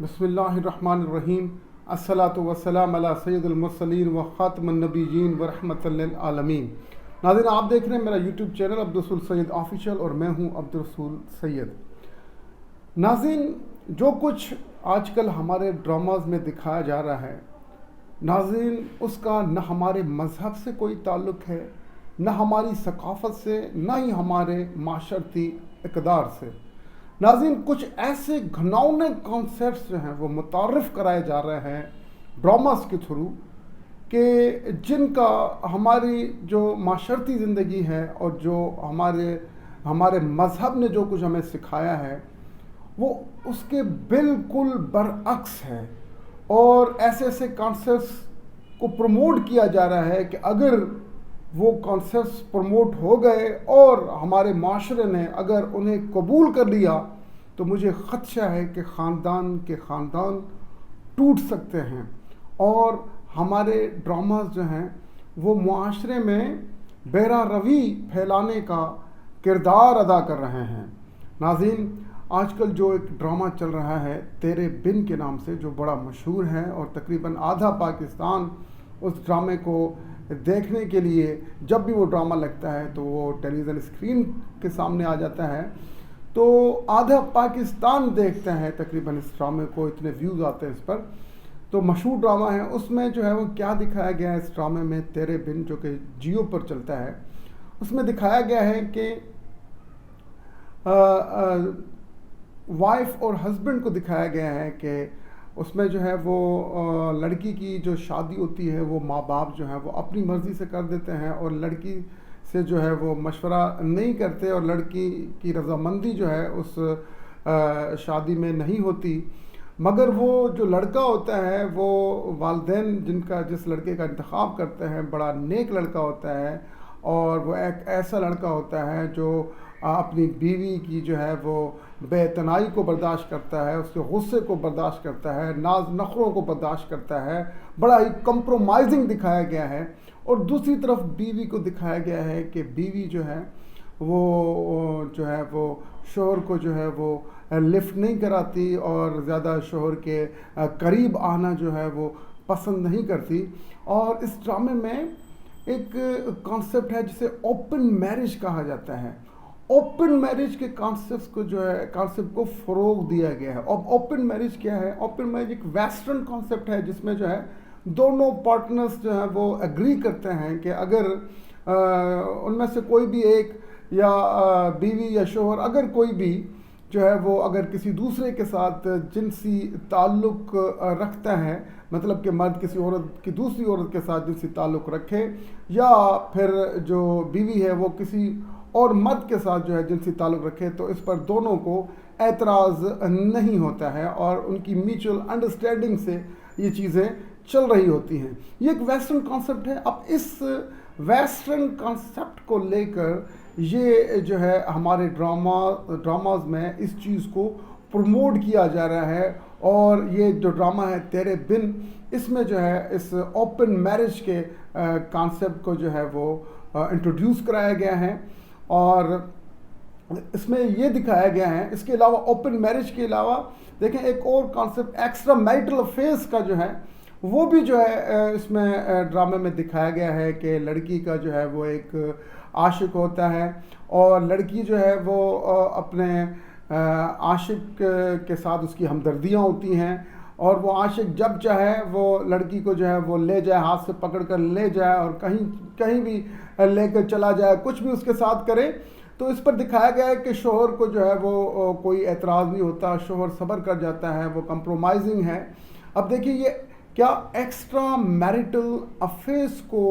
بسم اللہ الرحمن الرحیم الصلاۃ والسلام علی سید المرسلین و خاتم النبیین و رحمۃ للعالمین۔ ناظرین، آپ دیکھ رہے ہیں میرا یوٹیوب چینل عبدالرسول سید آفیشیل اور میں ہوں عبدالرسول سید۔ ناظرین، جو کچھ آج کل ہمارے ڈراماز میں دکھایا جا رہا ہے، ناظرین اس کا نہ ہمارے مذہب سے کوئی تعلق ہے، نہ ہماری ثقافت سے، نہ ہی ہمارے معاشرتی اقدار سے۔ ناظرین، کچھ ایسے گھناؤنے کانسیپٹس جو ہیں وہ متعارف کرائے جا رہے ہیں ڈراماز کے تھرو کہ جن کا ہماری جو معاشرتی زندگی ہے اور جو ہمارے مذہب نے جو کچھ ہمیں سکھایا ہے وہ اس کے بالکل برعکس ہے، اور ایسے ایسے کانسیپٹس کو پروموٹ کیا جا رہا ہے کہ اگر وہ کانسیپٹس پروموٹ ہو گئے اور ہمارے معاشرے نے اگر انہیں قبول کر لیا تو مجھے خدشہ ہے کہ خاندان کے خاندان ٹوٹ سکتے ہیں، اور ہمارے ڈراماز جو ہیں وہ معاشرے میں بیرا روی پھیلانے کا کردار ادا کر رہے ہیں۔ ناظرین، آج کل جو ایک ڈرامہ چل رہا ہے تیرے بن کے نام سے، جو بڑا مشہور ہے اور تقریباً آدھا پاکستان اس ڈرامے کو دیکھنے کے لیے جب بھی وہ ڈرامہ لگتا ہے تو وہ ٹیلی ویژن اسکرین کے سامنے آ جاتا ہے، تو آدھا پاکستان دیکھتے ہیں تقریباً اس ڈرامے کو، اتنے ویوز آتے ہیں اس پر۔ تو مشہور ڈرامہ ہے، اس میں جو ہے وہ کیا دکھایا گیا ہے اس ڈرامے میں تیرے بن، جو کہ جیو پر چلتا ہے، اس میں دکھایا گیا ہے کہ وائف اور ہسبینڈ کو دکھایا گیا ہے کہ اس میں جو ہے وہ لڑکی کی جو شادی ہوتی ہے وہ ماں باپ جو ہیں وہ اپنی مرضی سے کر دیتے ہیں، اور لڑکی سے جو ہے وہ مشورہ نہیں کرتے، اور لڑکی کی رضامندی جو ہے اس شادی میں نہیں ہوتی، مگر وہ جو لڑکا ہوتا ہے وہ والدین جس لڑکے کا انتخاب کرتے ہیں بڑا نیک لڑکا ہوتا ہے، اور وہ ایک ایسا لڑکا ہوتا ہے جو اپنی بیوی کی جو ہے وہ بے اعتنائی کو برداشت کرتا ہے، اس کے غصے کو برداشت کرتا ہے، ناز نخروں کو برداشت کرتا ہے، بڑا ہی کمپرومائزنگ دکھایا گیا ہے۔ اور دوسری طرف بیوی کو دکھایا گیا ہے کہ بیوی جو ہے وہ شوہر کو جو ہے وہ لفٹ نہیں کراتی، اور زیادہ شوہر کے قریب آنا جو ہے وہ پسند نہیں کرتی۔ اور اس ڈرامے میں ایک کانسیپٹ ہے جسے اوپن میرج کہا جاتا ہے۔ اوپن میرج کے کانسیپٹ کو فروغ دیا گیا ہے۔ اب اوپن میرج کیا ہے؟ اوپن میرج ایک ویسٹرن کانسیپٹ ہے جس میں جو ہے دونوں پارٹنرز جو ہیں وہ ایگری کرتے ہیں کہ اگر ان میں سے کوئی بھی ایک یا بیوی یا شوہر اگر کوئی بھی جو ہے وہ اگر کسی دوسرے کے ساتھ جنسی تعلق رکھتا ہے، مطلب کہ مرد کسی عورت کی دوسری عورت کے ساتھ جنسی تعلق رکھے، یا پھر جو بیوی ہے وہ کسی اور مرد کے ساتھ جو ہے جنسی تعلق رکھے، تو اس پر دونوں کو اعتراض نہیں ہوتا ہے، اور ان کی میوچل انڈرسٹینڈنگ سے یہ چیزیں چل رہی ہوتی ہیں۔ یہ ایک ویسٹرن کانسیپٹ ہے۔ اب اس ویسٹرن کانسیپٹ کو لے کر یہ جو ہے ہمارے ڈراماز میں اس چیز کو پروموٹ کیا جا رہا ہے، اور یہ جو ڈرامہ ہے تیرے بن، اس میں جو ہے اس اوپن میرج کے کانسیپٹ کو جو ہے وہ انٹروڈیوس کرایا گیا ہے، اور اس میں یہ دکھایا گیا ہے۔ اس کے علاوہ اوپن میرج کے علاوہ دیکھیں ایک اور کانسیپٹ ایکسٹرا میرٹل افیئرس کا جو ہے وہ بھی جو ہے اس میں ڈرامے میں دکھایا گیا ہے کہ لڑکی کا جو ہے وہ ایک عاشق ہوتا ہے، اور لڑکی جو ہے وہ اپنے عاشق کے ساتھ اس کی ہمدردیاں ہوتی ہیں، اور وہ عاشق جب چاہے وہ لڑکی کو جو ہے وہ لے جائے، ہاتھ سے پکڑ کر لے جائے، اور کہیں بھی لے کر چلا جائے، کچھ بھی اس کے ساتھ کرے۔ تو اس پر دکھایا گیا ہے کہ شوہر کو جو ہے وہ کوئی اعتراض نہیں ہوتا، شوہر صبر کر جاتا ہے، وہ کمپرومائزنگ ہے۔ اب دیکھیے یہ کیا ایکسٹرا میرٹل افیئرس کو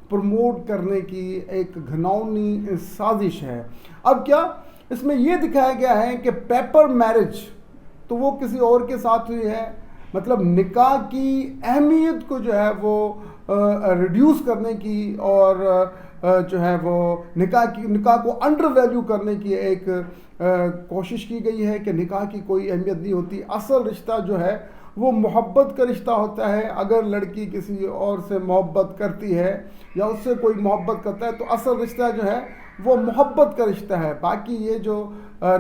پروموٹ کرنے کی ایک گھناؤنی سازش ہے۔ اب کیا اس میں یہ دکھایا گیا ہے کہ پیپر میرج تو وہ کسی اور کے ساتھ ہوئی ہے، مطلب نکاح کی اہمیت کو جو ہے وہ ریڈیوس کرنے کی، اور جو ہے وہ نکاح کو انڈر ویلیو کرنے کی ایک کوشش کی گئی ہے کہ نکاح کی کوئی اہمیت نہیں ہوتی، اصل رشتہ جو ہے وہ محبت کا رشتہ ہوتا ہے. اگر لڑکی کسی اور سے محبت کرتی ہے یا اس سے کوئی محبت کرتا ہے تو اصل رشتہ جو ہے وہ محبت کا رشتہ ہے. باقی یہ جو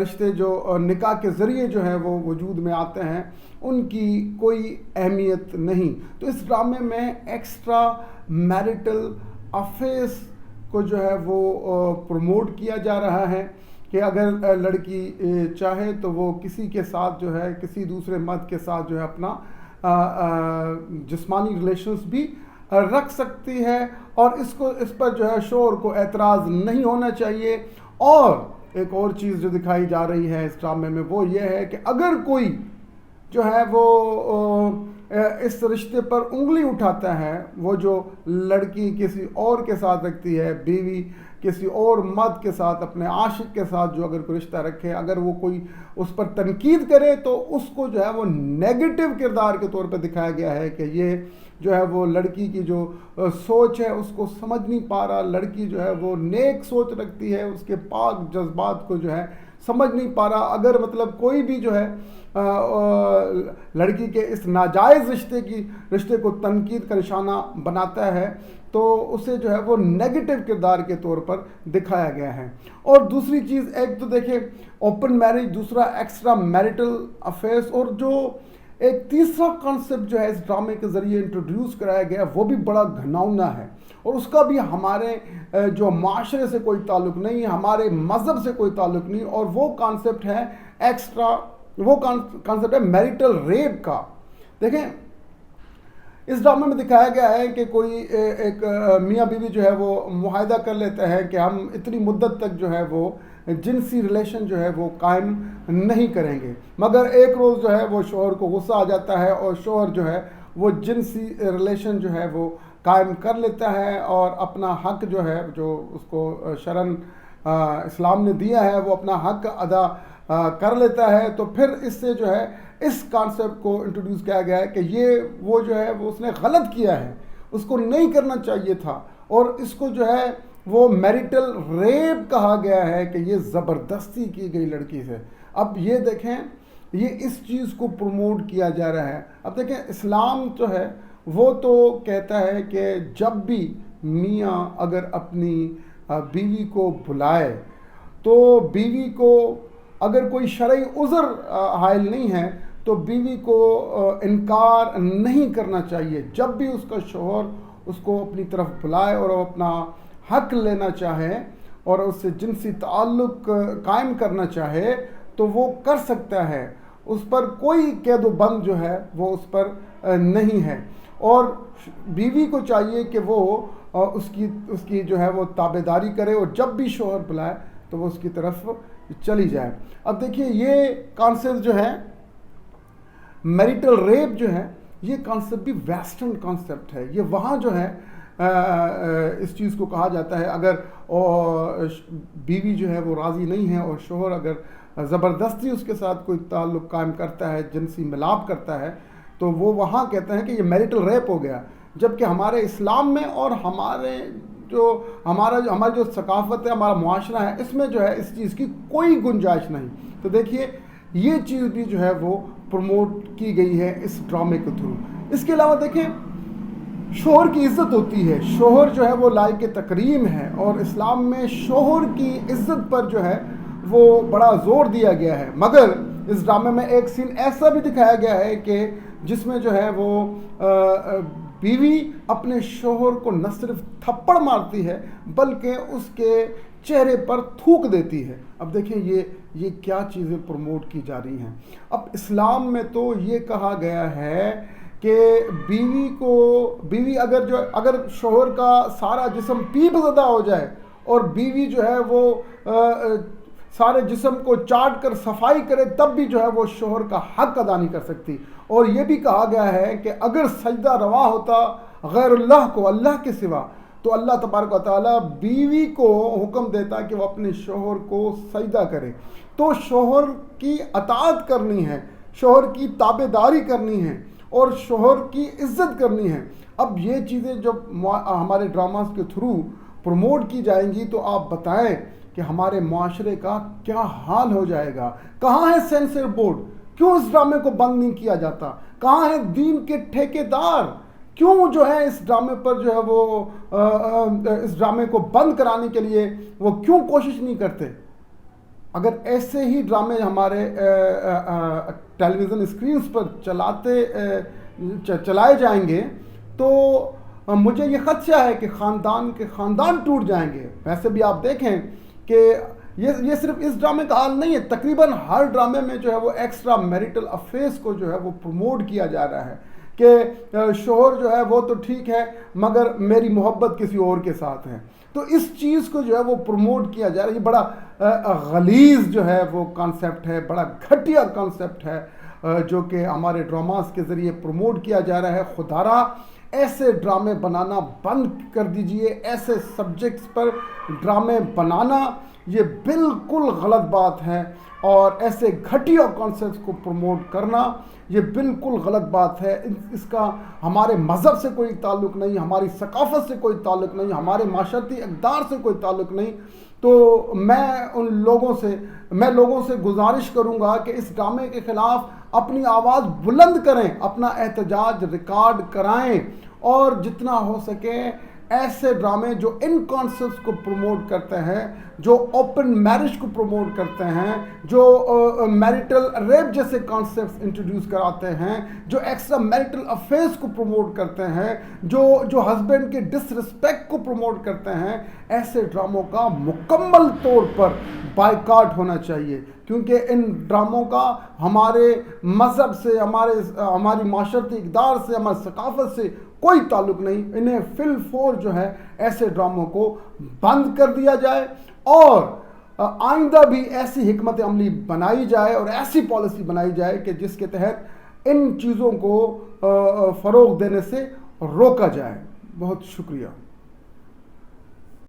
رشتے جو نکاح کے ذریعے جو ہے وہ وجود میں آتے ہیں ان کی کوئی اہمیت نہیں. تو اس ڈرامے میں ایکسٹرا میرٹل افیئرس کو جو ہے وہ پروموٹ کیا جا رہا ہے کہ اگر لڑکی چاہے تو وہ کسی کے ساتھ جو ہے کسی دوسرے مرد کے ساتھ جو ہے اپنا جسمانی ریلیشنز بھی رکھ سکتی ہے اور اس پر جو ہے شوہر کو اعتراض نہیں ہونا چاہیے. اور ایک اور چیز جو دکھائی جا رہی ہے اس ڈرامے میں وہ یہ ہے کہ اگر کوئی جو ہے وہ اس رشتے پر انگلی اٹھاتا ہے, وہ جو لڑکی کسی اور کے ساتھ رکھتی ہے, بیوی کسی اور مرد کے ساتھ اپنے عاشق کے ساتھ جو اگر کوئی رشتہ رکھے, اگر وہ کوئی اس پر تنقید کرے تو اس کو جو ہے وہ نیگیٹو کردار کے طور پہ دکھایا گیا ہے کہ یہ جو ہے وہ لڑکی کی جو سوچ ہے اس کو سمجھ نہیں پا رہا. لڑکی جو ہے وہ نیک سوچ رکھتی ہے, اس کے پاک جذبات کو جو ہے سمجھ نہیں پا رہا. اگر مطلب کوئی بھی جو ہے لڑکی کے اس ناجائز رشتے کو تنقید کا نشانہ بناتا ہے تو اسے جو ہے وہ نیگیٹو کردار کے طور پر دکھایا گیا ہے. اور دوسری چیز ایک تو دیکھیں اوپن میرج, دوسرا ایکسٹرا میرٹل افیئرس, اور جو ایک تیسرا کانسیپٹ جو ہے اس ڈرامے کے ذریعے انٹروڈیوس کرایا گیا وہ بھی بڑا گھناؤنا ہے اور اس کا بھی ہمارے جو معاشرے سے کوئی تعلق نہیں, ہمارے مذہب سے کوئی تعلق نہیں, اور وہ کانسیپٹ ہے وہ کانسیپٹ ہے میریٹل ریپ کا. دیکھیں اس ڈرامے میں دکھایا گیا ہے کہ کوئی ایک میاں بیوی جو ہے وہ معاہدہ کر لیتے ہیں کہ ہم اتنی مدت تک جو ہے وہ جنسی ریلیشن جو ہے وہ قائم نہیں کریں گے, مگر ایک روز جو ہے وہ شوہر کو غصہ آ جاتا ہے اور شوہر جو ہے وہ جنسی ریلیشن جو ہے وہ قائم کر لیتا ہے اور اپنا حق جو ہے جو اس کو شرعاً اسلام نے دیا ہے وہ اپنا حق ادا کر لیتا ہے. تو پھر اس سے جو ہے اس کانسیپٹ کو انٹروڈیوس کیا گیا ہے کہ یہ وہ جو ہے وہ اس نے غلط کیا ہے, اس کو نہیں کرنا چاہیے تھا, اور اس کو جو ہے وہ میریٹل ریپ کہا گیا ہے کہ یہ زبردستی کی گئی لڑکی سے. اب یہ دیکھیں یہ اس چیز کو پروموٹ کیا جا رہا ہے. اب دیکھیں اسلام جو ہے وہ تو کہتا ہے کہ جب بھی میاں اگر اپنی بیوی کو بلائے تو بیوی کو اگر کوئی شرعی عذر حائل نہیں ہے تو بیوی کو انکار نہیں کرنا چاہیے. جب بھی اس کا شوہر اس کو اپنی طرف بلائے اور وہ اپنا حق لینا چاہے اور اس سے جنسی تعلق قائم کرنا چاہے تو وہ کر سکتا ہے, اس پر کوئی قید و بند جو ہے وہ اس پر نہیں ہے. اور بیوی کو چاہیے کہ وہ اس کی جو ہے وہ تابعداری کرے اور جب بھی شوہر بلائے تو وہ اس کی طرف چلی جائے. اب دیکھیے یہ کانسیپٹ جو ہے میریٹل ریپ جو ہے یہ کانسیپٹ بھی ویسٹرن کانسیپٹ ہے. یہ وہاں جو ہے اس چیز کو کہا جاتا ہے اگر بیوی جو ہے وہ راضی نہیں ہے اور شوہر اگر زبردستی اس کے ساتھ کوئی تعلق قائم کرتا ہے, جنسی ملاپ کرتا ہے, تو وہ وہاں کہتے ہیں کہ یہ میریٹل ریپ ہو گیا. جبکہ ہمارے اسلام میں اور ہماری جو ثقافت ہے, ہمارا معاشرہ ہے, اس میں جو ہے اس چیز کی کوئی گنجائش نہیں. تو دیکھیے یہ چیز بھی جو ہے وہ پروموٹ کی گئی ہے اس ڈرامے کے تھرو. اس کے علاوہ دیکھیں شوہر کی عزت ہوتی ہے, شوہر جو ہے وہ لائق تکریم ہے اور اسلام میں شوہر کی عزت پر جو ہے وہ بڑا زور دیا گیا ہے. مگر اس ڈرامے میں ایک سین ایسا بھی دکھایا گیا ہے کہ جس میں جو ہے وہ بیوی اپنے شوہر کو نہ صرف تھپڑ مارتی ہے بلکہ اس کے چہرے پر تھوک دیتی ہے. اب دیکھیں یہ کیا چیزیں پروموٹ کی جا رہی ہیں. اب اسلام میں تو یہ کہا گیا ہے کہ بیوی اگر شوہر کا سارا جسم پیپ زدہ ہو جائے اور بیوی جو ہے وہ سارے جسم کو چاٹ کر صفائی کرے تب بھی جو ہے وہ شوہر کا حق ادا نہیں کر سکتی. اور یہ بھی کہا گیا ہے کہ اگر سجدہ روا ہوتا غیر اللہ کو, اللہ کے سوا, تو اللہ تبارک و تعالیٰ بیوی کو حکم دیتا کہ وہ اپنے شوہر کو سجدہ کرے. تو شوہر کی اطاعت کرنی ہے, شوہر کی تابعداری کرنی ہے اور شوہر کی عزت کرنی ہے. اب یہ چیزیں جب ہمارے ڈراماز کے تھرو پروموٹ کی جائیں گی تو آپ بتائیں کہ ہمارے معاشرے کا کیا حال ہو جائے گا. کہاں ہے سینسر بورڈ؟ کیوں اس ڈرامے کو بند نہیں کیا جاتا؟ کہاں ہیں دین کے ٹھیکیدار؟ کیوں جو ہے اس ڈرامے پر جو ہے وہ اس ڈرامے کو بند کرانے کے لیے وہ کیوں کوشش نہیں کرتے؟ اگر ایسے ہی ڈرامے ہمارے ٹیلی ویژن اسکرینز پر چلائے جائیں گے تو مجھے یہ خدشہ ہے کہ خاندان کے خاندان ٹوٹ جائیں گے۔ ویسے بھی آپ دیکھیں کہ یہ صرف اس ڈرامے کا حال نہیں ہے، تقریباً ہر ڈرامے میں جو ہے وہ ایکسٹرا میریٹل افیئرس کو جو ہے وہ پروموٹ کیا جا رہا ہے کہ شوہر جو ہے وہ تو ٹھیک ہے مگر میری محبت کسی اور کے ساتھ ہے۔ تو اس چیز کو جو ہے وہ پروموٹ کیا جا رہا ہے۔ یہ بڑا غلیظ جو ہے وہ کانسیپٹ ہے، بڑا گھٹیا کانسیپٹ ہے جو کہ ہمارے ڈراماز کے ذریعے پروموٹ کیا جا رہا ہے۔ خدارا ایسے ڈرامے بنانا بند کر دیجئے، ایسے سبجیکٹس پر ڈرامے بنانا یہ بالکل غلط بات ہے، اور ایسے گھٹیا کانسیپٹس کو پروموٹ کرنا یہ بالکل غلط بات ہے۔ اس کا ہمارے مذہب سے کوئی تعلق نہیں، ہماری ثقافت سے کوئی تعلق نہیں، ہمارے معاشرتی اقدار سے کوئی تعلق نہیں۔ تو میں لوگوں سے گزارش کروں گا کہ اس ڈرامے کے خلاف اپنی آواز بلند کریں، اپنا احتجاج ریکارڈ کرائیں، اور جتنا ہو سکے ایسے ڈرامے جو ان کانسیپٹس کو پروموٹ کرتے ہیں، جو اوپن میرج کو پروموٹ کرتے ہیں، جو میریٹل ریپ جیسے کانسیپٹس انٹروڈیوس کراتے ہیں، جو ایکسٹرا میریٹل افیئرس کو پروموٹ کرتے ہیں، جو ہسبینڈ کے ڈس رسپیکٹ کو پروموٹ کرتے ہیں، ایسے ڈراموں کا مکمل طور پر بائیکاٹ ہونا چاہیے، کیونکہ ان ڈراموں کا ہمارے مذہب سے، ہماری معاشرتی اقدار سے، ہماری ثقافت سے کوئی تعلق نہیں۔ انہیں فی الفور جو ہے ایسے ڈراموں کو بند کر دیا جائے، اور آئندہ بھی ایسی حکمت عملی بنائی جائے اور ایسی پالیسی بنائی جائے کہ جس کے تحت ان چیزوں کو فروغ دینے سے روکا جائے۔ بہت شکریہ۔